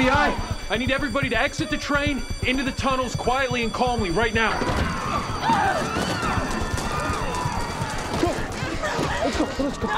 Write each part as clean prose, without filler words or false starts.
FBI, I need everybody to exit the train into the tunnels quietly and calmly right now. Let's go.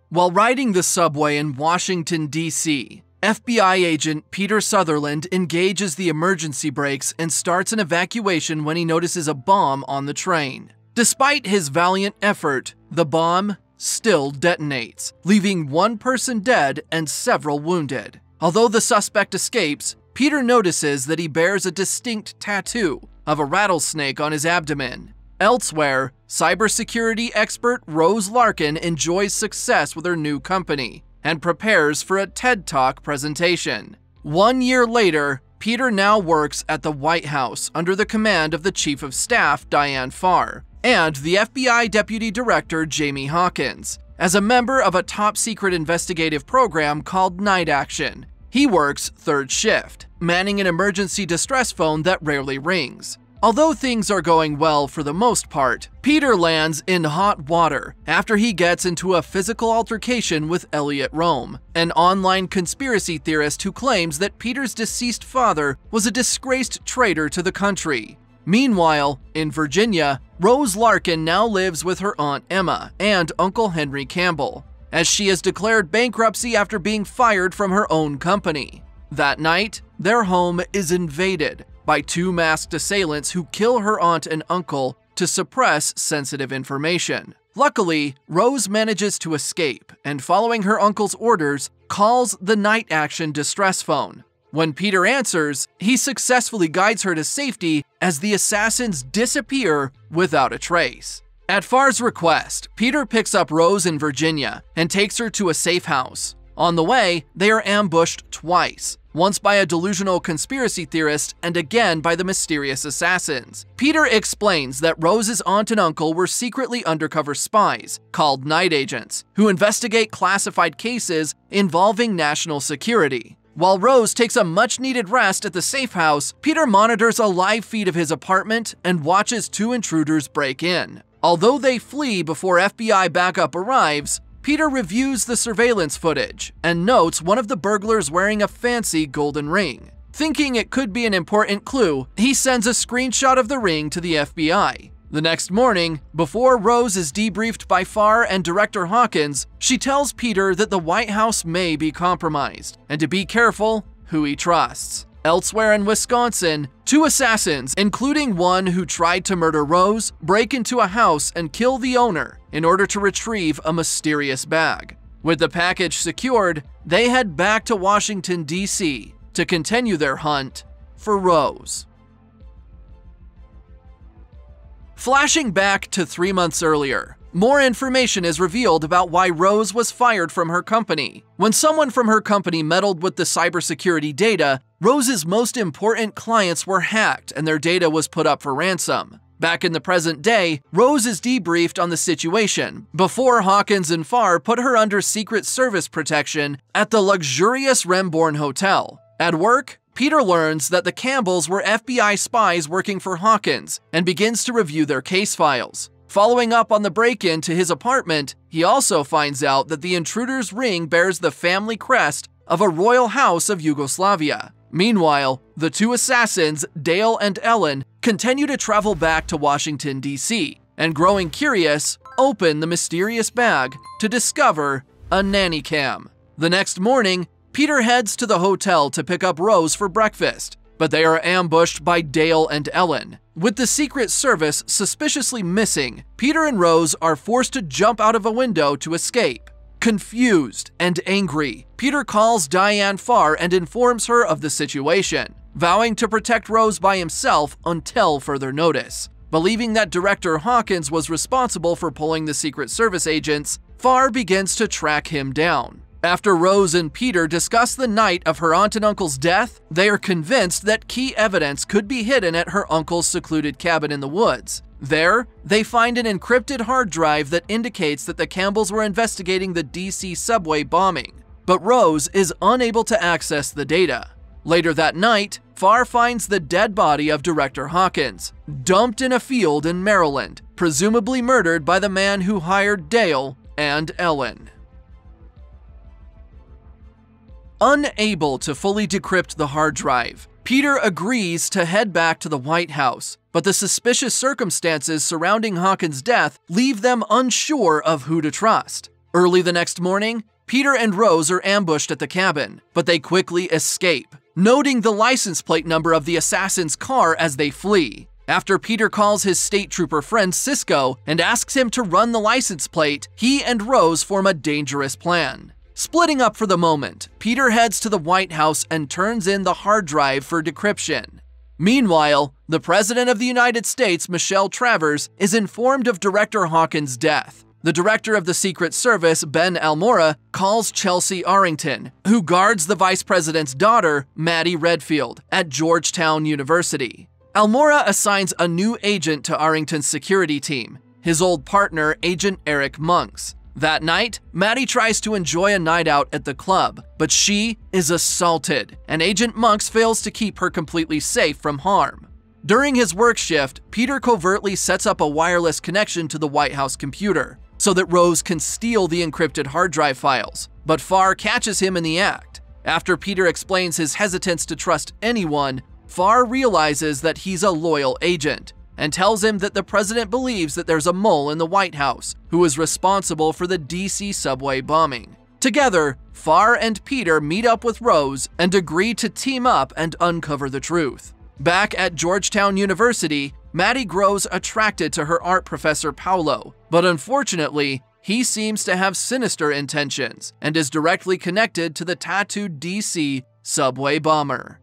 While riding the subway in Washington, D.C., FBI agent Peter Sutherland engages the emergency brakes and starts an evacuation when he notices a bomb on the train. Despite his valiant effort, the bomb still detonates, leaving one person dead and several wounded. Although the suspect escapes, Peter notices that he bears a distinct tattoo of a rattlesnake on his abdomen. Elsewhere, cybersecurity expert Rose Larkin enjoys success with her new company and prepares for a TED Talk presentation. 1 year later, Peter now works at the White House under the command of the Chief of Staff, Diane Farr, and the FBI Deputy Director, Jamie Hawkins, as a member of a top-secret investigative program called Night Action. He works third shift, manning an emergency distress phone that rarely rings. Although things are going well for the most part, Peter lands in hot water after he gets into a physical altercation with Elliot Rome, an online conspiracy theorist who claims that Peter's deceased father was a disgraced traitor to the country. Meanwhile, in Virginia, Rose Larkin now lives with her Aunt Emma and Uncle Henry Campbell, as she has declared bankruptcy after being fired from her own company. That night, their home is invaded by two masked assailants who kill her aunt and uncle to suppress sensitive information. Luckily, Rose manages to escape and, following her uncle's orders, calls the Night Action distress phone. When Peter answers, he successfully guides her to safety as the assassins disappear without a trace. At Farr's request, Peter picks up Rose in Virginia and takes her to a safe house. On the way, they are ambushed twice, once by a delusional conspiracy theorist and again by the mysterious assassins. Peter explains that Rose's aunt and uncle were secretly undercover spies, called night agents, who investigate classified cases involving national security. While Rose takes a much-needed rest at the safe house, Peter monitors a live feed of his apartment and watches two intruders break in. Although they flee before FBI backup arrives, Peter reviews the surveillance footage and notes one of the burglars wearing a fancy golden ring. Thinking it could be an important clue, he sends a screenshot of the ring to the FBI. The next morning, before Rose is debriefed by Farr and Director Hawkins, she tells Peter that the White House may be compromised, and to be careful who he trusts. Elsewhere in Wisconsin, two assassins, including one who tried to murder Rose, break into a house and kill the owner in order to retrieve a mysterious bag. With the package secured, they head back to Washington, D.C. to continue their hunt for Rose. Flashing back to 3 months earlier, more information is revealed about why Rose was fired from her company. When someone from her company meddled with the cybersecurity data, Rose's most important clients were hacked and their data was put up for ransom. Back in the present day, Rose is debriefed on the situation before Hawkins and Farr put her under Secret Service protection at the luxurious Rembourne Hotel. At work, Peter learns that the Campbells were FBI spies working for Hawkins and begins to review their case files. Following up on the break-in to his apartment, he also finds out that the intruder's ring bears the family crest of a royal house of Yugoslavia. Meanwhile, the two assassins, Dale and Ellen, continue to travel back to Washington, D.C., and growing curious, open the mysterious bag to discover a nanny cam. The next morning, Peter heads to the hotel to pick up Rose for breakfast, but they are ambushed by Dale and Ellen. With the Secret Service suspiciously missing, Peter and Rose are forced to jump out of a window to escape. Confused and angry, Peter calls Diane Farr and informs her of the situation, vowing to protect Rose by himself until further notice. Believing that Director Hawkins was responsible for pulling the Secret Service agents, Farr begins to track him down. After Rose and Peter discuss the night of her aunt and uncle's death, they are convinced that key evidence could be hidden at her uncle's secluded cabin in the woods. There, they find an encrypted hard drive that indicates that the Campbells were investigating the DC subway bombing. but Rose is unable to access the data. Later that night, Farr finds the dead body of Director Hawkins, dumped in a field in Maryland, presumably murdered by the man who hired Dale and Ellen. Unable to fully decrypt the hard drive, Peter agrees to head back to the White House, but the suspicious circumstances surrounding Hawkins' death leave them unsure of who to trust. Early the next morning, Peter and Rose are ambushed at the cabin, but they quickly escape, noting the license plate number of the assassin's car as they flee. After Peter calls his state trooper friend Cisco and asks him to run the license plate, he and Rose form a dangerous plan. Splitting up for the moment, Peter heads to the White House and turns in the hard drive for decryption. Meanwhile, the President of the United States, Michelle Travers, is informed of Director Hawkins' death. The director of the Secret Service, Ben Almora, calls Chelsea Arrington, who guards the Vice President's daughter, Maddie Redfield, at Georgetown University. Almora assigns a new agent to Arrington's security team, his old partner, Agent Eric Monks. That night, Maddie tries to enjoy a night out at the club, but she is assaulted, and Agent Monks fails to keep her completely safe from harm. During his work shift, Peter covertly sets up a wireless connection to the White House computer, so that Rose can steal the encrypted hard drive files, but Farr catches him in the act. After Peter explains his hesitance to trust anyone, Farr realizes that he's a loyal agent, and tells him that the president believes that there's a mole in the White House who is responsible for the DC subway bombing. Together, Farr and Peter meet up with Rose and agree to team up and uncover the truth. Back at Georgetown University, Maddie grows attracted to her art professor Paolo, but unfortunately, he seems to have sinister intentions and is directly connected to the tattooed DC subway bomber.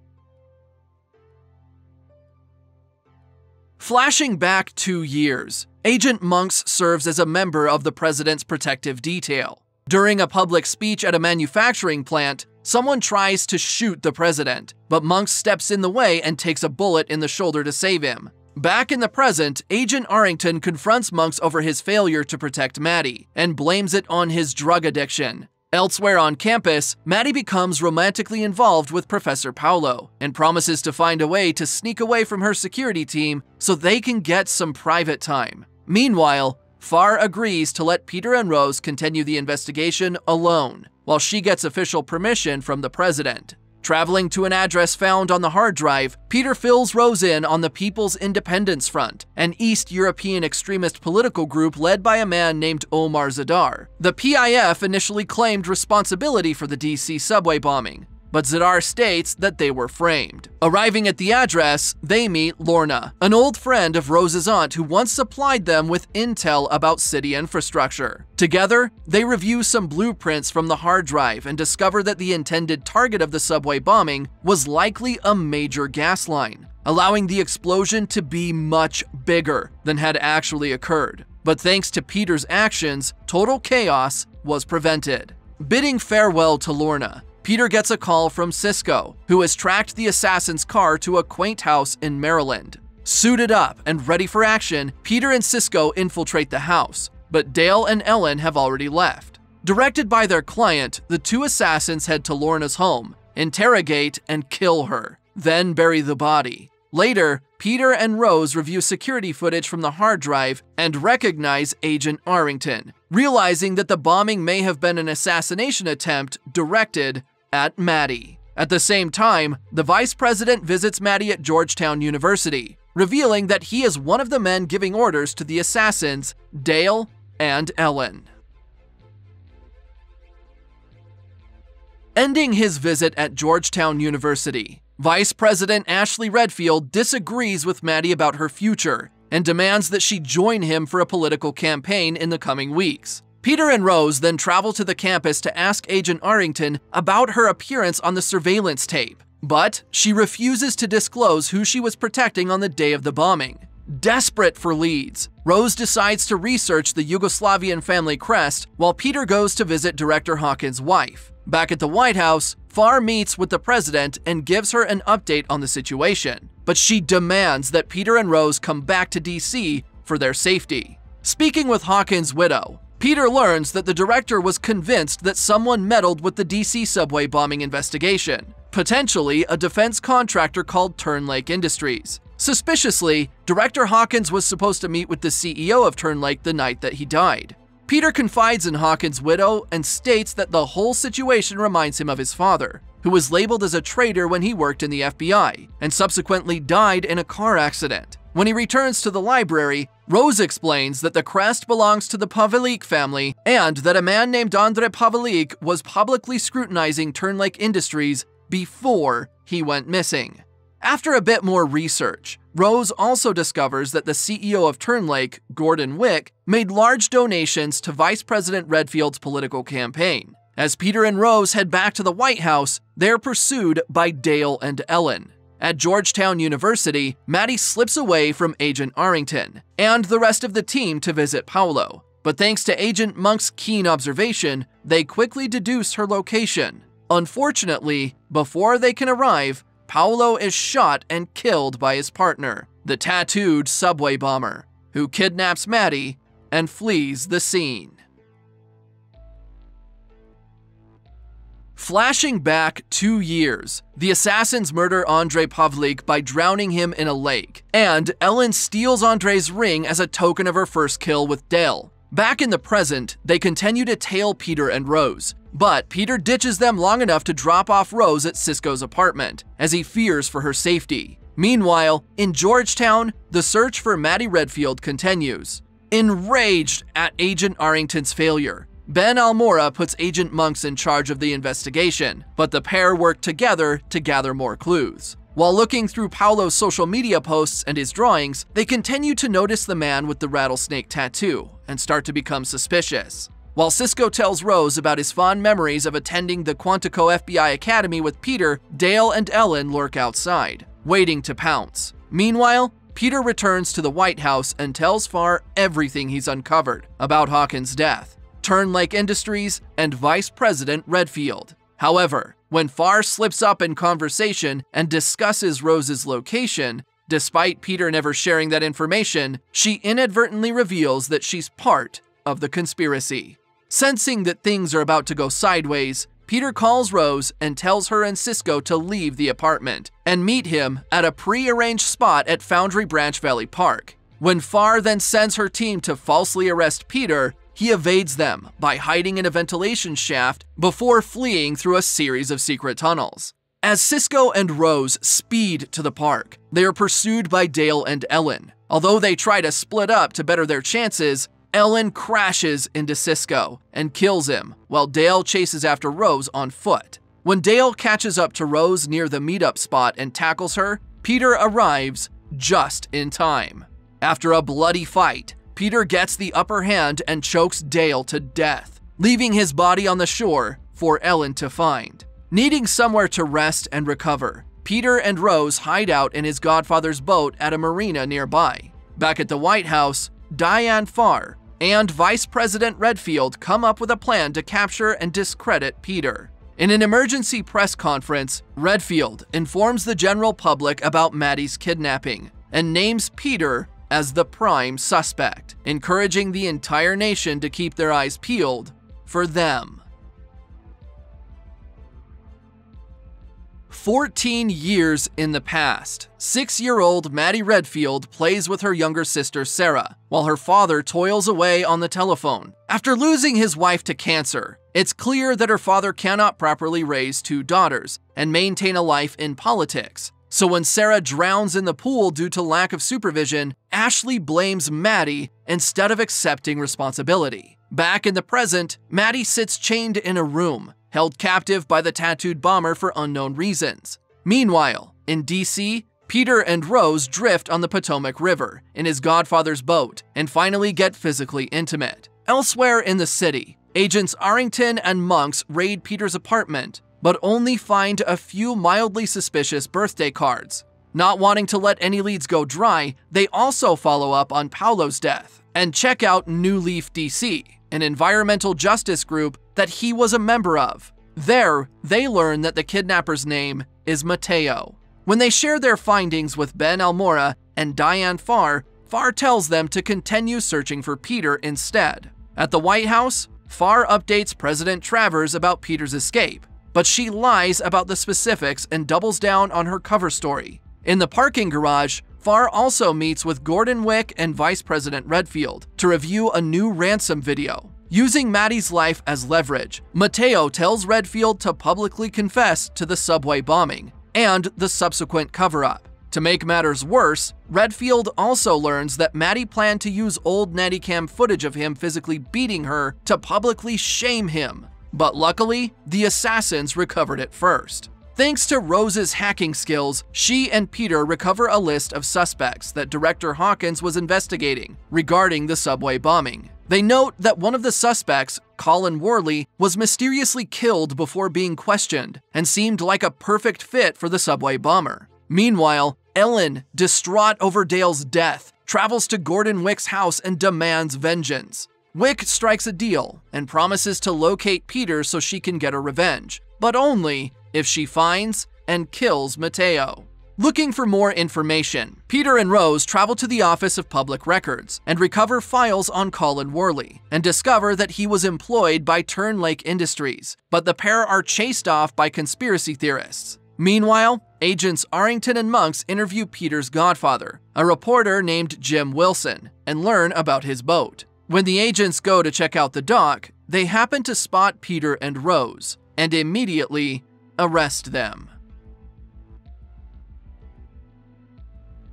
Flashing back 2 years, Agent Monks serves as a member of the president's protective detail. During a public speech at a manufacturing plant, someone tries to shoot the president, but Monks steps in the way and takes a bullet in the shoulder to save him. Back in the present, Agent Arrington confronts Monks over his failure to protect Maddie, and blames it on his drug addiction. Elsewhere on campus, Maddie becomes romantically involved with Professor Paolo, and promises to find a way to sneak away from her security team so they can get some private time. Meanwhile, Farr agrees to let Peter and Rose continue the investigation alone, while she gets official permission from the president. Traveling to an address found on the hard drive, Peter fills Rose in on the People's Independence Front, an East European extremist political group led by a man named Omar Zadar. The PIF initially claimed responsibility for the DC subway bombing, but Zadar states that they were framed. Arriving at the address, they meet Lorna, an old friend of Rose's aunt who once supplied them with intel about city infrastructure. Together, they review some blueprints from the hard drive and discover that the intended target of the subway bombing was likely a major gas line, allowing the explosion to be much bigger than had actually occurred. But thanks to Peter's actions, total chaos was prevented. Bidding farewell to Lorna, Peter gets a call from Cisco, who has tracked the assassin's car to a quaint house in Maryland. Suited up and ready for action, Peter and Cisco infiltrate the house, but Dale and Ellen have already left. Directed by their client, the two assassins head to Lorna's home, interrogate and kill her, then bury the body. Later, Peter and Rose review security footage from the hard drive and recognize Agent Arrington, realizing that the bombing may have been an assassination attempt directed at Maddie. At the same time, the vice president visits Maddie at Georgetown University, revealing that he is one of the men giving orders to the assassins, Dale and Ellen. Ending his visit at Georgetown University, Vice President Ashley Redfield disagrees with Maddie about her future and demands that she join him for a political campaign in the coming weeks. Peter and Rose then travel to the campus to ask Agent Arrington about her appearance on the surveillance tape, but she refuses to disclose who she was protecting on the day of the bombing. Desperate for leads, Rose decides to research the Yugoslavian family crest while Peter goes to visit Director Hawkins' wife. Back at the White House, Farr meets with the president and gives her an update on the situation, but she demands that Peter and Rose come back to DC for their safety. Speaking with Hawkins' widow, Peter learns that the director was convinced that someone meddled with the DC subway bombing investigation, potentially a defense contractor called Turn Lake Industries. Suspiciously, Director Hawkins was supposed to meet with the CEO of Turn Lake the night that he died. Peter confides in Hawkins' widow and states that the whole situation reminds him of his father, who was labeled as a traitor when he worked in the FBI and subsequently died in a car accident. When he returns to the library, Rose explains that the crest belongs to the Pavlik family and that a man named Andrei Pavlik was publicly scrutinizing Turn Lake Industries before he went missing. After a bit more research, Rose also discovers that the CEO of Turn Lake, Gordon Wick, made large donations to Vice President Redfield's political campaign. As Peter and Rose head back to the White House, they're pursued by Dale and Ellen. At Georgetown University, Maddie slips away from Agent Arrington and the rest of the team to visit Paolo. But thanks to Agent Monk's keen observation, they quickly deduce her location. Unfortunately, before they can arrive, Paolo is shot and killed by his partner, the tattooed subway bomber, who kidnaps Maddie and flees the scene. Flashing back 2 years, the assassins murder Andrei Pavlik by drowning him in a lake, and Ellen steals Andrei's ring as a token of her first kill with Dale. Back in the present, they continue to tail Peter and Rose, but Peter ditches them long enough to drop off Rose at Cisco's apartment, as he fears for her safety. Meanwhile, in Georgetown, the search for Maddie Redfield continues. Enraged at Agent Arrington's failure, Ben Almora puts Agent Monks in charge of the investigation, but the pair work together to gather more clues. While looking through Paolo's social media posts and his drawings, they continue to notice the man with the rattlesnake tattoo and start to become suspicious. While Cisco tells Rose about his fond memories of attending the Quantico FBI Academy with Peter, Dale and Ellen lurk outside, waiting to pounce. Meanwhile, Peter returns to the White House and tells Farr everything he's uncovered about Hawkins' death, Turn Lake Industries, and Vice President Redfield. However, when Farr slips up in conversation and discusses Rose's location, despite Peter never sharing that information, she inadvertently reveals that she's part of the conspiracy. Sensing that things are about to go sideways, Peter calls Rose and tells her and Cisco to leave the apartment and meet him at a pre-arranged spot at Foundry Branch Valley Park. When Farr then sends her team to falsely arrest Peter, he evades them by hiding in a ventilation shaft before fleeing through a series of secret tunnels. As Cisco and Rose speed to the park, they are pursued by Dale and Ellen. Although they try to split up to better their chances, Ellen crashes into Cisco and kills him, while Dale chases after Rose on foot. When Dale catches up to Rose near the meetup spot and tackles her, Peter arrives just in time. After a bloody fight, Peter gets the upper hand and chokes Dale to death, leaving his body on the shore for Ellen to find. Needing somewhere to rest and recover, Peter and Rose hide out in his godfather's boat at a marina nearby. Back at the White House, Diane Farr and Vice President Redfield come up with a plan to capture and discredit Peter. In an emergency press conference, Redfield informs the general public about Maddie's kidnapping and names Peter as the prime suspect, encouraging the entire nation to keep their eyes peeled for them. 14 years in the past, 6-year-old Maddie Redfield plays with her younger sister Sarah, while her father toils away on the telephone. After losing his wife to cancer, it's clear that her father cannot properly raise 2 daughters and maintain a life in politics. So when Sarah drowns in the pool due to lack of supervision, Ashley blames Maddie instead of accepting responsibility. Back in the present, Maddie sits chained in a room, held captive by the tattooed bomber for unknown reasons. Meanwhile, in DC, Peter and Rose drift on the Potomac River in his godfather's boat and finally get physically intimate. Elsewhere in the city, Agents Arrington and Monks raid Peter's apartment, but only find a few mildly suspicious birthday cards. Not wanting to let any leads go dry, they also follow up on Paolo's death and check out New Leaf DC, an environmental justice group that he was a member of. There, they learn that the kidnapper's name is Mateo. When they share their findings with Ben Almora and Diane Farr, Farr tells them to continue searching for Peter instead. At the White House, Farr updates President Travers about Peter's escape, but she lies about the specifics and doubles down on her cover story. In the parking garage, Farr also meets with Gordon Wick and Vice President Redfield to review a new ransom video. Using Maddie's life as leverage, Mateo tells Redfield to publicly confess to the subway bombing and the subsequent cover-up. To make matters worse, Redfield also learns that Maddie planned to use old Nannycam footage of him physically beating her to publicly shame him. But luckily, the assassins recovered it first. Thanks to Rose's hacking skills, she and Peter recover a list of suspects that Director Hawkins was investigating regarding the subway bombing. They note that one of the suspects, Colin Worley, was mysteriously killed before being questioned and seemed like a perfect fit for the subway bomber. Meanwhile, Ellen, distraught over Dale's death, travels to Gordon Wick's house and demands vengeance. Wick strikes a deal and promises to locate Peter so she can get her revenge, but only if she finds and kills Mateo. Looking for more information, Peter and Rose travel to the Office of Public Records and recover files on Colin Worley and discover that he was employed by Turn Lake Industries, but the pair are chased off by conspiracy theorists. Meanwhile, agents Arrington and Monks interview Peter's godfather, a reporter named Jim Wilson, and learn about his boat. When the agents go to check out the dock, they happen to spot Peter and Rose, and immediately arrest them.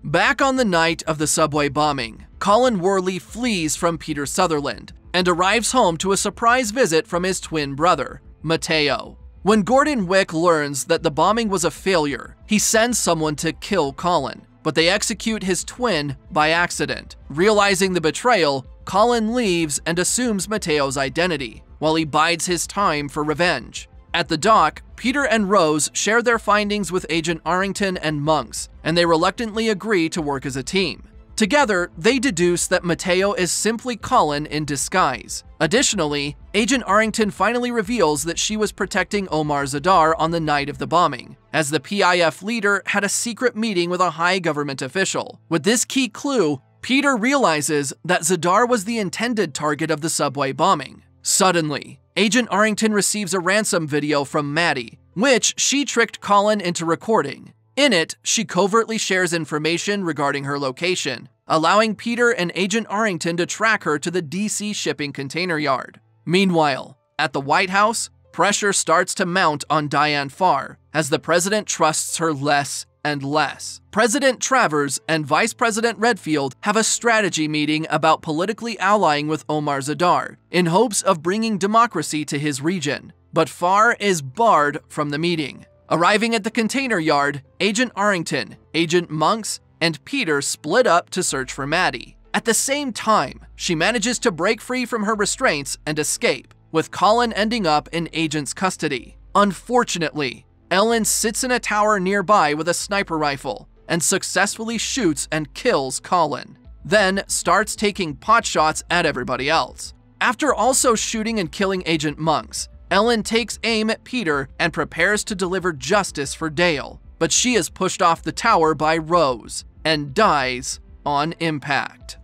Back on the night of the subway bombing, Colin Worley flees from Peter Sutherland and arrives home to a surprise visit from his twin brother, Mateo. When Gordon Wick learns that the bombing was a failure, he sends someone to kill Colin, but they execute his twin by accident. Realizing the betrayal, Colin leaves and assumes Mateo's identity, while he bides his time for revenge. At the dock, Peter and Rose share their findings with Agent Arrington and Monks, and they reluctantly agree to work as a team. Together, they deduce that Mateo is simply Colin in disguise. Additionally, Agent Arrington finally reveals that she was protecting Omar Zadar on the night of the bombing, as the PIF leader had a secret meeting with a high government official. With this key clue, Peter realizes that Zadar was the intended target of the subway bombing. Suddenly, Agent Arrington receives a ransom video from Maddie, which she tricked Colin into recording. In it, she covertly shares information regarding her location, allowing Peter and Agent Arrington to track her to the DC shipping container yard. Meanwhile, at the White House, pressure starts to mount on Diane Farr as the president trusts her less and less. President Travers and Vice President Redfield have a strategy meeting about politically allying with Omar Zadar in hopes of bringing democracy to his region, but Farr is barred from the meeting. Arriving at the container yard, Agent Arrington, Agent Monks, and Peter split up to search for Maddie. At the same time, she manages to break free from her restraints and escape, with Colin ending up in Agent's custody. Unfortunately, Ellen sits in a tower nearby with a sniper rifle and successfully shoots and kills Colin, then starts taking potshots at everybody else. After also shooting and killing Agent Monks, Ellen takes aim at Peter and prepares to deliver justice for Dale, but she is pushed off the tower by Rose and dies on impact.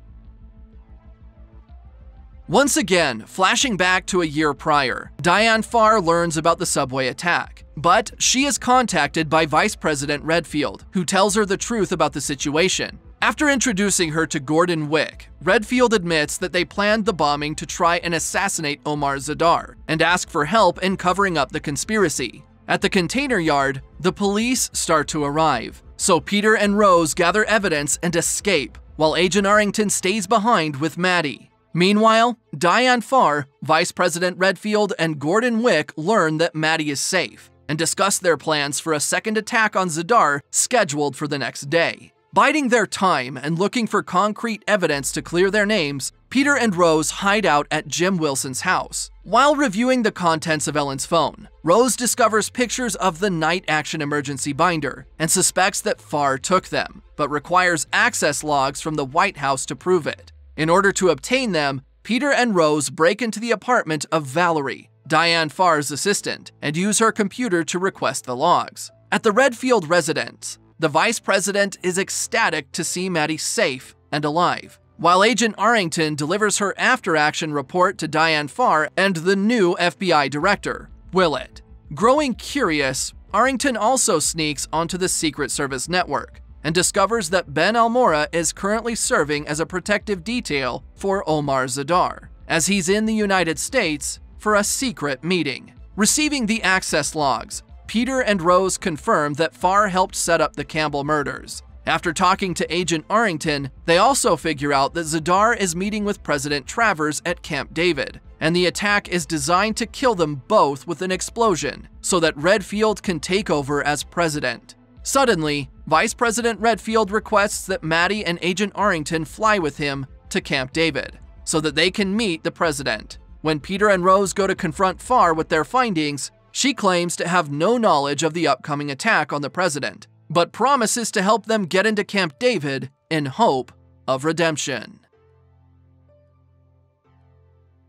Once again, flashing back to a year prior, Diane Farr learns about the subway attack, but she is contacted by Vice President Redfield, who tells her the truth about the situation. After introducing her to Gordon Wick, Redfield admits that they planned the bombing to try and assassinate Omar Zadar and ask for help in covering up the conspiracy. At the container yard, the police start to arrive, so Peter and Rose gather evidence and escape, while Agent Arrington stays behind with Maddie. Meanwhile, Diane Farr, Vice President Redfield, and Gordon Wick learn that Maddie is safe and discuss their plans for a second attack on Zadar scheduled for the next day. Biding their time and looking for concrete evidence to clear their names, Peter and Rose hide out at Jim Wilson's house. While reviewing the contents of Ellen's phone, Rose discovers pictures of the night action emergency binder and suspects that Farr took them, but requires access logs from the White House to prove it. In order to obtain them, Peter and Rose break into the apartment of Valerie, Diane Farr's assistant, and use her computer to request the logs. At the Redfield residence, the vice president is ecstatic to see Maddie safe and alive. while Agent Arrington delivers her after-action report to Diane Farr and the new FBI director, Willett. Growing curious, Arrington also sneaks onto the Secret Service network and discovers that Ben Almora is currently serving as a protective detail for Omar Zadar, as he's in the United States for a secret meeting. Receiving the access logs, Peter and Rose confirm that Farr helped set up the Campbell murders. After talking to Agent Arrington, they also figure out that Zadar is meeting with President Travers at Camp David, and the attack is designed to kill them both with an explosion so that Redfield can take over as president. Suddenly, Vice President Redfield requests that Maddie and Agent Arrington fly with him to Camp David so that they can meet the president. When Peter and Rose go to confront Farr with their findings, she claims to have no knowledge of the upcoming attack on the president, but promises to help them get into Camp David in hope of redemption.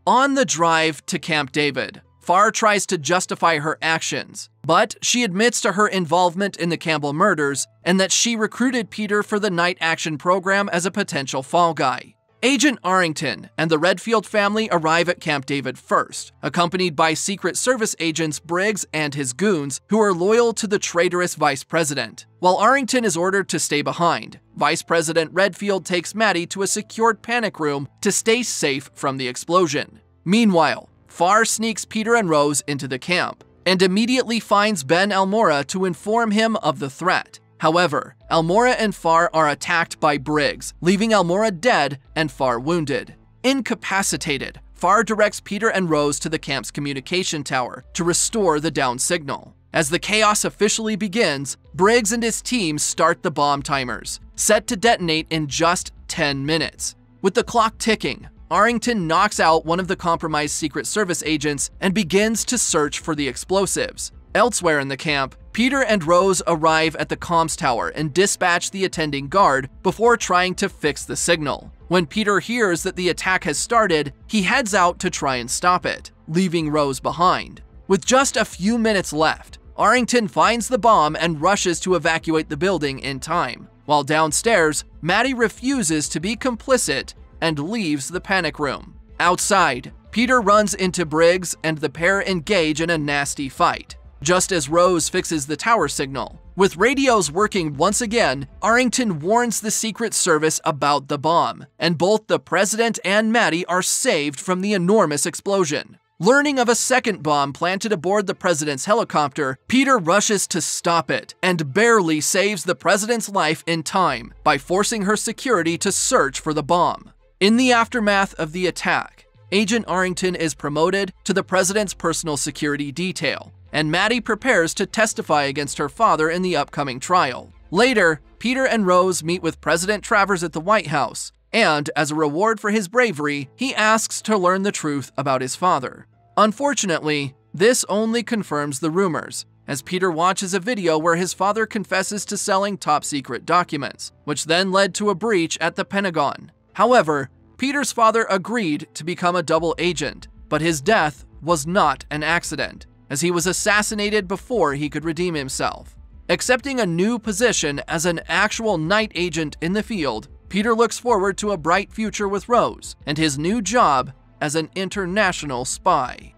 On the drive to Camp David, Farr tries to justify her actions, but she admits to her involvement in the Campbell murders and that she recruited Peter for the night action program as a potential fall guy. Agent Arrington and the Redfield family arrive at Camp David first, accompanied by Secret Service agents Briggs and his goons, who are loyal to the traitorous vice president. While Arrington is ordered to stay behind, Vice President Redfield takes Maddie to a secured panic room to stay safe from the explosion. Meanwhile, Farr sneaks Peter and Rose into the camp and immediately finds Ben Almora to inform him of the threat. However, Almora and Farr are attacked by Briggs, leaving Almora dead and Farr wounded. Incapacitated, Farr directs Peter and Rose to the camp's communication tower to restore the down signal. As the chaos officially begins, Briggs and his team start the bomb timers, set to detonate in just 10 minutes. With the clock ticking, Arrington knocks out one of the compromised Secret Service agents and begins to search for the explosives. Elsewhere in the camp, Peter and Rose arrive at the comms tower and dispatch the attending guard before trying to fix the signal. When Peter hears that the attack has started, he heads out to try and stop it, leaving Rose behind. With just a few minutes left, Arrington finds the bomb and rushes to evacuate the building in time. While downstairs, Maddie refuses to be complicit and leaves the panic room. Outside, Peter runs into Briggs and the pair engage in a nasty fight, just as Rose fixes the tower signal. With radios working once again, Arrington warns the Secret Service about the bomb, and both the president and Maddie are saved from the enormous explosion. Learning of a second bomb planted aboard the president's helicopter, Peter rushes to stop it and barely saves the president's life in time by forcing her security to search for the bomb. In the aftermath of the attack, Agent Arrington is promoted to the president's personal security detail, and Maddie prepares to testify against her father in the upcoming trial. Later, Peter and Rose meet with President Travers at the White House, and as a reward for his bravery, he asks to learn the truth about his father. Unfortunately, this only confirms the rumors, as Peter watches a video where his father confesses to selling top-secret documents, which then led to a breach at the Pentagon. However, Peter's father agreed to become a double agent, but his death was not an accident, as he was assassinated before he could redeem himself. Accepting a new position as an actual night agent in the field, Peter looks forward to a bright future with Rose and his new job as an international spy.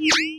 You